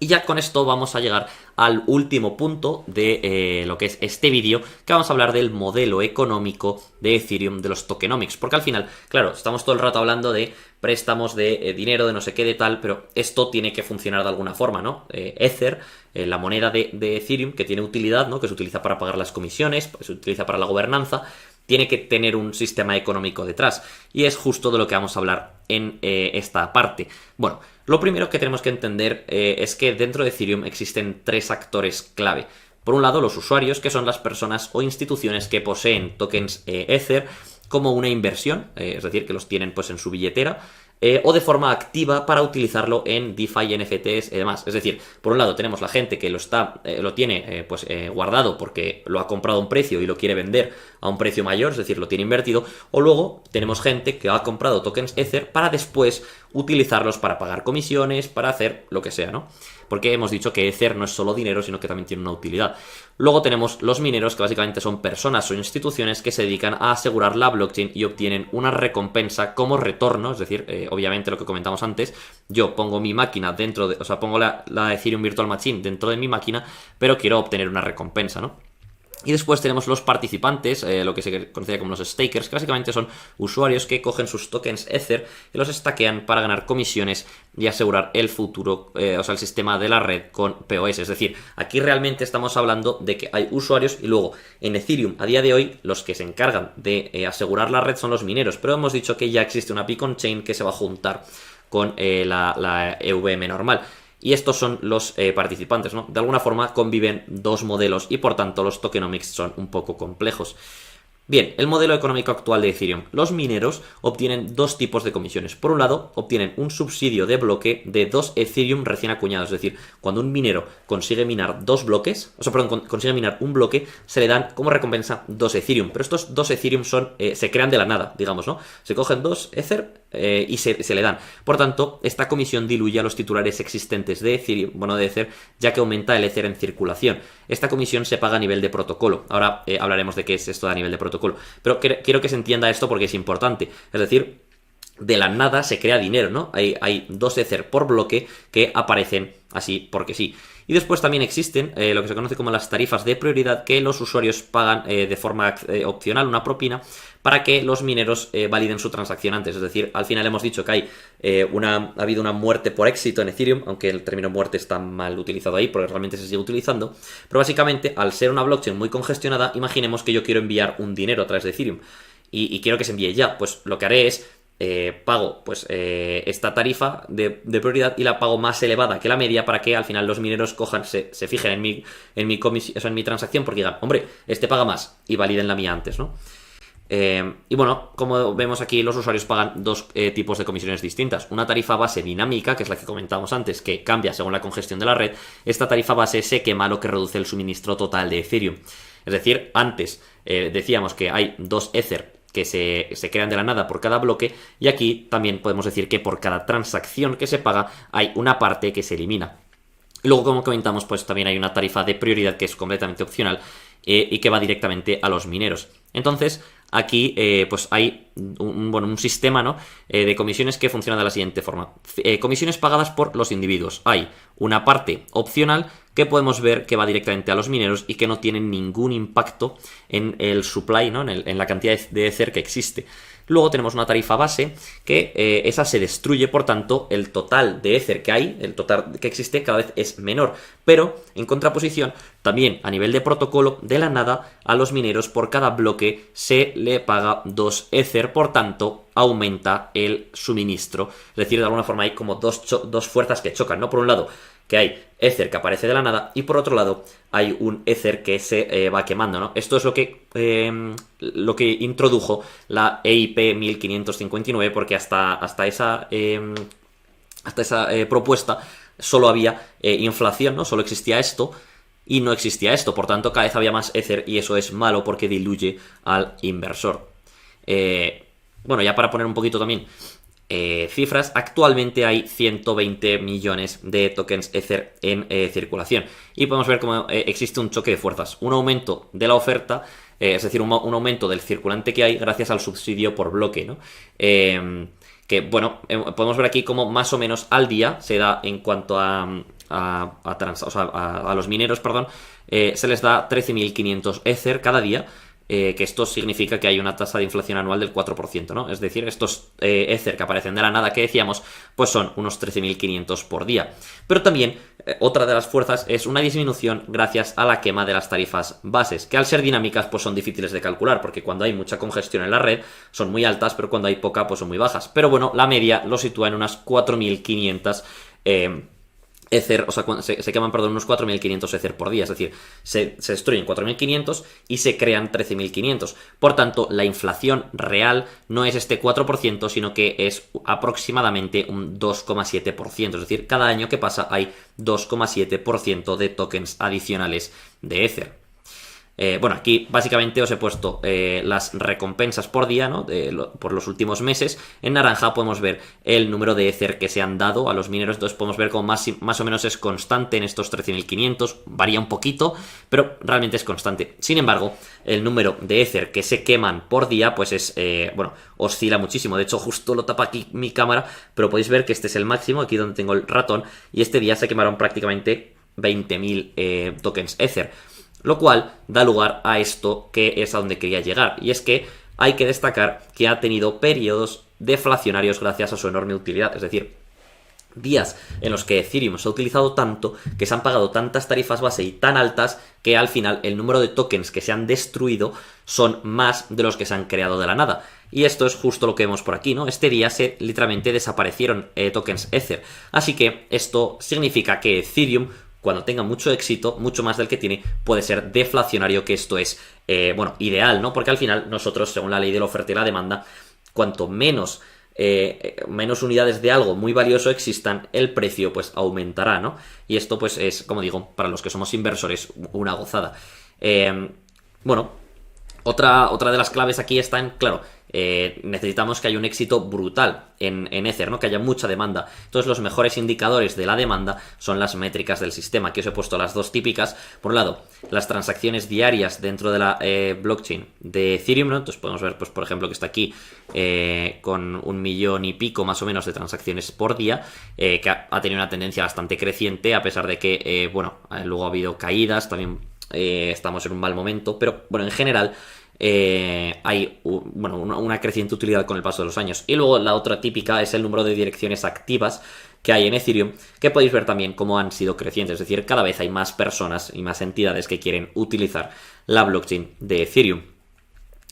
Y ya con esto vamos a llegar al último punto de lo que es este vídeo, que vamos a hablar del modelo económico de Ethereum, de los tokenomics. Porque al final, claro, estamos todo el rato hablando de préstamos, de dinero, de no sé qué, de tal, pero esto tiene que funcionar de alguna forma, ¿no? Ether, la moneda de Ethereum, que tiene utilidad, ¿no? Que se utiliza para pagar las comisiones, se utiliza para la gobernanza, tiene que tener un sistema económico detrás. Y es justo de lo que vamos a hablar en esta parte. Bueno, lo primero que tenemos que entender es que dentro de Ethereum existen tres actores clave. Por un lado, los usuarios, que son las personas o instituciones que poseen tokens Ether como una inversión, es decir, que los tienen pues en su billetera, o de forma activa para utilizarlo en DeFi, NFTs y demás. Es decir, por un lado tenemos la gente que lo tiene guardado porque lo ha comprado a un precio y lo quiere vender a un precio mayor, es decir, lo tiene invertido, o luego tenemos gente que ha comprado tokens Ether para después utilizarlos para pagar comisiones, para hacer lo que sea, ¿no? Porque hemos dicho que Ether no es solo dinero, sino que también tiene una utilidad. Luego tenemos los mineros, que básicamente son personas o instituciones que se dedican a asegurar la blockchain y obtienen una recompensa como retorno, es decir, obviamente lo que comentamos antes, yo pongo mi máquina dentro de, o sea, pongo la Ethereum Virtual Machine dentro de mi máquina, pero quiero obtener una recompensa, ¿no? Y después tenemos los participantes, lo que se conoce como los stakers, que básicamente son usuarios que cogen sus tokens Ether y los stackean para ganar comisiones y asegurar el futuro, o sea, el sistema de la red con POS. Es decir, aquí realmente estamos hablando de que hay usuarios y luego en Ethereum a día de hoy los que se encargan de asegurar la red son los mineros, pero hemos dicho que ya existe una Beacon Chain que se va a juntar con la EVM normal. Y estos son los participantes, ¿no? De alguna forma conviven dos modelos y por tanto los tokenomics son un poco complejos. Bien, el modelo económico actual de Ethereum. Los mineros obtienen dos tipos de comisiones. Por un lado, obtienen un subsidio de bloque de 2 Ethereum recién acuñados. Es decir, cuando un minero consigue minar consigue minar un bloque, se le dan como recompensa 2 Ethereum. Pero estos 2 Ethereum se crean de la nada, digamos, ¿no? Se cogen 2 Ether y se le dan. Por tanto, esta comisión diluye a los titulares existentes de Ethereum, de Ether, ya que aumenta el Ether en circulación. Esta comisión se paga a nivel de protocolo. Ahora hablaremos de qué es esto a nivel de protocolo. Pero quiero que se entienda esto porque es importante. Es decir, de la nada se crea dinero, ¿no? Hay 2 Ether por bloque que aparecen así porque sí. Y después también existen lo que se conoce como las tarifas de prioridad, que los usuarios pagan de forma opcional una propina para que los mineros validen su transacción antes. Es decir, al final hemos dicho que ha habido una muerte por éxito en Ethereum, aunque el término muerte está mal utilizado ahí porque realmente se sigue utilizando. Pero básicamente, al ser una blockchain muy congestionada, imaginemos que yo quiero enviar un dinero a través de Ethereum y quiero que se envíe ya. Pues lo que haré es pago esta tarifa de prioridad y la pago más elevada que la media para que al final los mineros se fijen en mi transacción porque digan, hombre, este paga más y validen la mía antes, ¿no? Y bueno, como vemos aquí, los usuarios pagan dos tipos de comisiones distintas. Una tarifa base dinámica, que es la que comentábamos antes, que cambia según la congestión de la red. Esta tarifa base se quema, lo que reduce el suministro total de Ethereum. Es decir, antes decíamos que hay 2 Ether que se crean de la nada por cada bloque, y aquí también podemos decir que por cada transacción que se paga hay una parte que se elimina. Luego, como comentamos, pues también hay una tarifa de prioridad que es completamente opcional y que va directamente a los mineros. Entonces, aquí pues hay un sistema, ¿no? De comisiones que funciona de la siguiente forma. Comisiones pagadas por los individuos. Hay una parte opcional que podemos ver que va directamente a los mineros y que no tiene ningún impacto en el supply, ¿no? En la cantidad de Ether que existe. Luego tenemos una tarifa base que esa se destruye, por tanto el total de Ether que hay, el total que existe cada vez es menor. Pero en contraposición, también a nivel de protocolo, de la nada a los mineros por cada bloque se le paga 2 Ether, por tanto aumenta el suministro. Es decir, de alguna forma hay como dos fuerzas que chocan, ¿no? Por un lado, que hay Ether que aparece de la nada y por otro lado hay un Ether que se va quemando, ¿no? Esto es lo que introdujo la EIP 1559 porque hasta esa propuesta solo había inflación, ¿no? Solo existía esto y no existía esto, por tanto cada vez había más Ether y eso es malo porque diluye al inversor. Bueno, ya para poner un poquito también cifras, actualmente hay 120 millones de tokens Ether en circulación y podemos ver cómo existe un choque de fuerzas, un aumento de la oferta, es decir, un aumento del circulante que hay gracias al subsidio por bloque, ¿no? Que bueno, podemos ver aquí cómo más o menos al día se da en cuanto a a los mineros, perdón, se les da 13.500 Ether cada día. Que esto significa que hay una tasa de inflación anual del 4%, ¿no? Es decir, estos Ether que aparecen de la nada que decíamos, pues son unos 13.500 por día. Pero también, otra de las fuerzas es una disminución gracias a la quema de las tarifas bases, que al ser dinámicas pues son difíciles de calcular, porque cuando hay mucha congestión en la red son muy altas, pero cuando hay poca pues son muy bajas. Pero bueno, la media lo sitúa en unas 4.500 Ether, o sea, se queman, perdón, unos 4.500 Ether por día, es decir, se destruyen 4.500 y se crean 13.500. Por tanto, la inflación real no es este 4%, sino que es aproximadamente un 2,7%, es decir, cada año que pasa hay 2,7% de tokens adicionales de Ether. Bueno, aquí básicamente os he puesto las recompensas por día, ¿no? Por los últimos meses. En naranja podemos ver el número de Ether que se han dado a los mineros. Entonces podemos ver cómo más o menos es constante en estos 13.500. Varía un poquito, pero realmente es constante. Sin embargo, el número de Ether que se queman por día, pues es, bueno, oscila muchísimo. De hecho, justo lo tapa aquí mi cámara, pero podéis ver que este es el máximo, aquí donde tengo el ratón. Y este día se quemaron prácticamente 20.000 tokens Ether. Lo cual da lugar a esto que es a donde quería llegar. Y es que hay que destacar que ha tenido periodos deflacionarios gracias a su enorme utilidad. Es decir, días en los que Ethereum se ha utilizado tanto, que se han pagado tantas tarifas base y tan altas, que al final el número de tokens que se han destruido son más de los que se han creado de la nada. Y esto es justo lo que vemos por aquí, ¿no? Este día literalmente desaparecieron tokens Ether. Así que esto significa que Ethereum, cuando tenga mucho éxito, mucho más del que tiene, puede ser deflacionario, que esto es, bueno, ideal, ¿no? Porque al final nosotros, según la ley de la oferta y la demanda, cuanto menos unidades de algo muy valioso existan, el precio pues aumentará, ¿no? Y esto pues es, como digo, para los que somos inversores, una gozada. Bueno, otra de las claves aquí está en, claro, necesitamos que haya un éxito brutal en Ether, ¿no? Que haya mucha demanda. Entonces los mejores indicadores de la demanda son las métricas del sistema. Aquí os he puesto las dos típicas. Por un lado, las transacciones diarias dentro de la blockchain de Ethereum, ¿no? Entonces podemos ver, pues por ejemplo, que está aquí con 1 millón y pico más o menos de transacciones por día, que ha tenido una tendencia bastante creciente, a pesar de que, bueno, luego ha habido caídas, también estamos en un mal momento, pero bueno, en general hay bueno, una creciente utilidad con el paso de los años. Y luego la otra típica es el número de direcciones activas que hay en Ethereum, que podéis ver también cómo han sido crecientes. Es decir, cada vez hay más personas y más entidades que quieren utilizar la blockchain de Ethereum.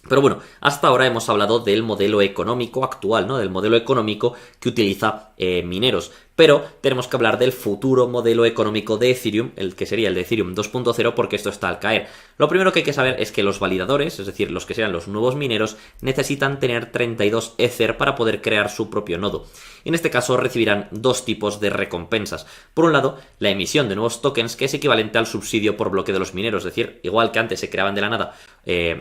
Pero bueno, hasta ahora hemos hablado del modelo económico actual, ¿no? Del modelo económico que utiliza mineros. Pero tenemos que hablar del futuro modelo económico de Ethereum, el que sería el de Ethereum 2.0, porque esto está al caer. Lo primero que hay que saber es que los validadores, es decir, los que sean los nuevos mineros, necesitan tener 32 Ether para poder crear su propio nodo. En este caso recibirán dos tipos de recompensas. Por un lado, la emisión de nuevos tokens, que es equivalente al subsidio por bloque de los mineros. Es decir, igual que antes se creaban de la nada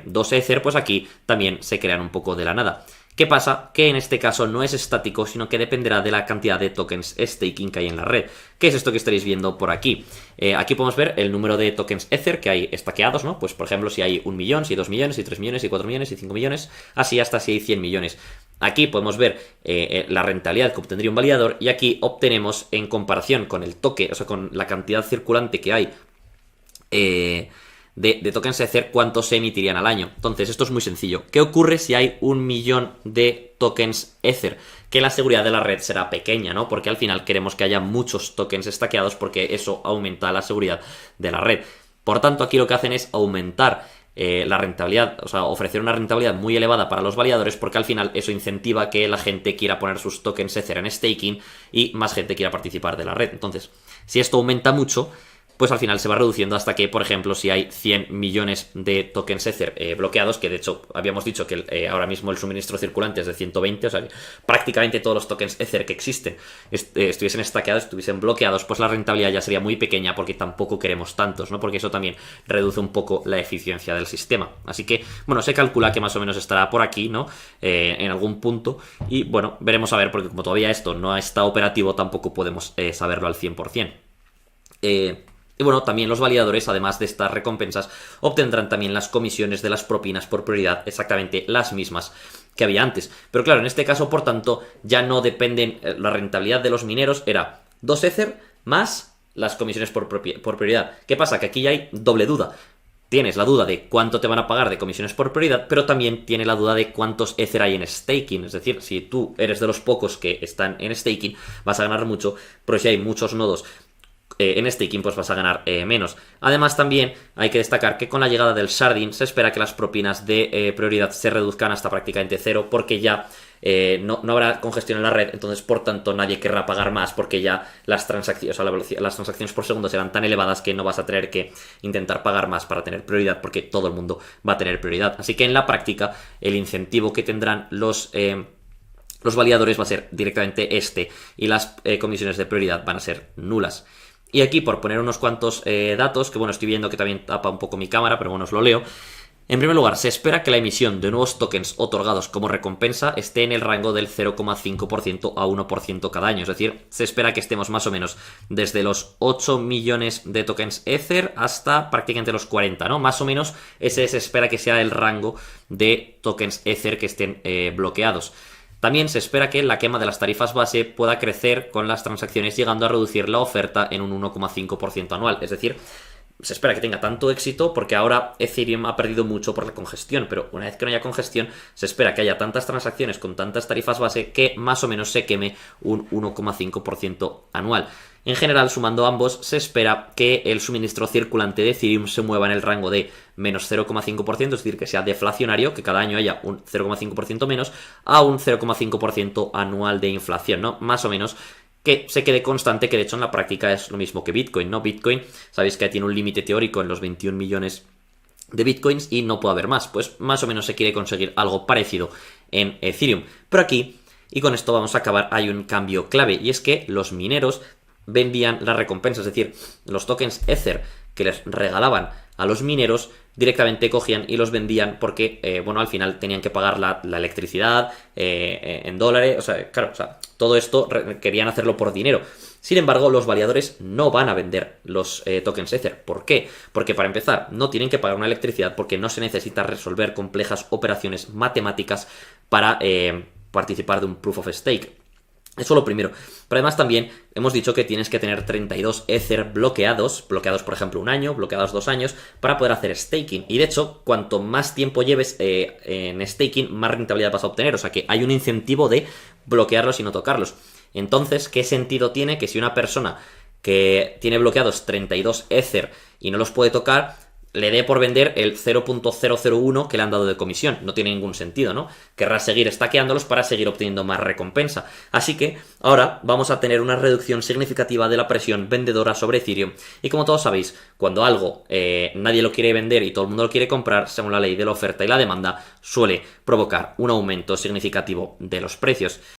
2 Ether, pues aquí también se crean un poco de la nada. ¿Qué pasa? Que en este caso no es estático, sino que dependerá de la cantidad de tokens staking que hay en la red. ¿Qué es esto que estaréis viendo por aquí? Aquí podemos ver el número de tokens Ether que hay stackeados, ¿no? Pues por ejemplo, si hay 1 millón, si hay 2 millones, si hay 3 millones, si hay 4 millones, si hay 5 millones, así hasta si hay 100 millones. Aquí podemos ver la rentabilidad que obtendría un validador, y aquí obtenemos, en comparación con el toque, o sea, con la cantidad circulante que hay de tokens Ether, cuántos se emitirían al año. Entonces, esto es muy sencillo. ¿Qué ocurre si hay 1 millón de tokens Ether? Que la seguridad de la red será pequeña, ¿no? Porque al final queremos que haya muchos tokens stackeados, porque eso aumenta la seguridad de la red. Por tanto, aquí lo que hacen es aumentar la rentabilidad, o sea, ofrecer una rentabilidad muy elevada para los validadores, porque al final eso incentiva que la gente quiera poner sus tokens Ether en staking y más gente quiera participar de la red. Entonces, si esto aumenta mucho, pues al final se va reduciendo hasta que, por ejemplo, si hay 100 millones de tokens Ether bloqueados, que de hecho habíamos dicho que ahora mismo el suministro circulante es de 120, o sea que prácticamente todos los tokens Ether que existen estuviesen stackeados, estuviesen bloqueados, pues la rentabilidad ya sería muy pequeña, porque tampoco queremos tantos, ¿no? Porque eso también reduce un poco la eficiencia del sistema. Así que, bueno, se calcula que más o menos estará por aquí, ¿no? En algún punto, y bueno, veremos a ver, porque como todavía esto no está operativo, tampoco podemos saberlo al 100%. Y bueno, también los validadores, además de estas recompensas, obtendrán también las comisiones de las propinas por prioridad, exactamente las mismas que había antes. Pero claro, en este caso, por tanto, ya no dependen, la rentabilidad de los mineros era 2 Ether más las comisiones por prioridad. ¿Qué pasa? Que aquí ya hay doble duda. Tienes la duda de cuánto te van a pagar de comisiones por prioridad, pero también tiene la duda de cuántos Ether hay en staking. Es decir, si tú eres de los pocos que están en staking, vas a ganar mucho, pero si hay muchos nodos en staking, pues vas a ganar menos. Además, también hay que destacar que con la llegada del sharding se espera que las propinas de prioridad se reduzcan hasta prácticamente cero, porque ya no habrá congestión en la red, entonces por tanto nadie querrá pagar más, porque ya las transacciones, o sea, las transacciones por segundo serán tan elevadas que no vas a tener que intentar pagar más para tener prioridad, porque todo el mundo va a tener prioridad. Así que en la práctica el incentivo que tendrán los validadores va a ser directamente y las comisiones de prioridad van a ser nulas. Y aquí, por poner unos cuantos datos, que bueno, estoy viendo que también tapa un poco mi cámara, pero bueno, os lo leo. En primer lugar, se espera que la emisión de nuevos tokens otorgados como recompensa esté en el rango del 0,5% a 1% cada año. Es decir, se espera que estemos más o menos desde los 8 millones de tokens Ether hasta prácticamente los 40, ¿no? Más o menos ese se espera que sea el rango de tokens Ether que estén bloqueados. También se espera que la quema de las tarifas base pueda crecer con las transacciones, llegando a reducir la oferta en un 1,5% anual. Es decir, se espera que tenga tanto éxito porque ahora Ethereum ha perdido mucho por la congestión, pero una vez que no haya congestión, se espera que haya tantas transacciones con tantas tarifas base que más o menos se queme un 1,5% anual. En general, sumando ambos, se espera que el suministro circulante de Ethereum se mueva en el rango de menos 0,5%, es decir, que sea deflacionario, que cada año haya un 0,5% menos, a un 0,5% anual de inflación, ¿no? Más o menos que se quede constante, que de hecho en la práctica es lo mismo que Bitcoin, ¿no? Bitcoin, sabéis que tiene un límite teórico en los 21 millones de Bitcoins y no puede haber más, pues más o menos se quiere conseguir algo parecido en Ethereum. Pero aquí, y con esto vamos a acabar, hay un cambio clave, y es que los mineros vendían las recompensas, es decir, los tokens Ether que les regalaban a los mineros directamente cogían y los vendían porque, bueno, al final tenían que pagar la electricidad en dólares, o sea, claro, o sea, todo esto querían hacerlo por dinero. Sin embargo, los validadores no van a vender los tokens Ether. ¿Por qué? Porque para empezar, no tienen que pagar una electricidad porque no se necesita resolver complejas operaciones matemáticas para participar de un proof of stake. Eso lo primero. Pero además también hemos dicho que tienes que tener 32 Ether bloqueados por ejemplo un año, bloqueados 2 años, para poder hacer staking. Y de hecho, cuanto más tiempo lleves en staking, más rentabilidad vas a obtener. O sea que hay un incentivo de bloquearlos y no tocarlos. Entonces, ¿qué sentido tiene que si una persona que tiene bloqueados 32 Ether y no los puede tocar, le dé por vender el 0.001 que le han dado de comisión? No tiene ningún sentido, ¿no? Querrá seguir stackeándolos para seguir obteniendo más recompensa. Así que ahora vamos a tener una reducción significativa de la presión vendedora sobre Ethereum. Y como todos sabéis, cuando algo nadie lo quiere vender y todo el mundo lo quiere comprar, según la ley de la oferta y la demanda, suele provocar un aumento significativo de los precios.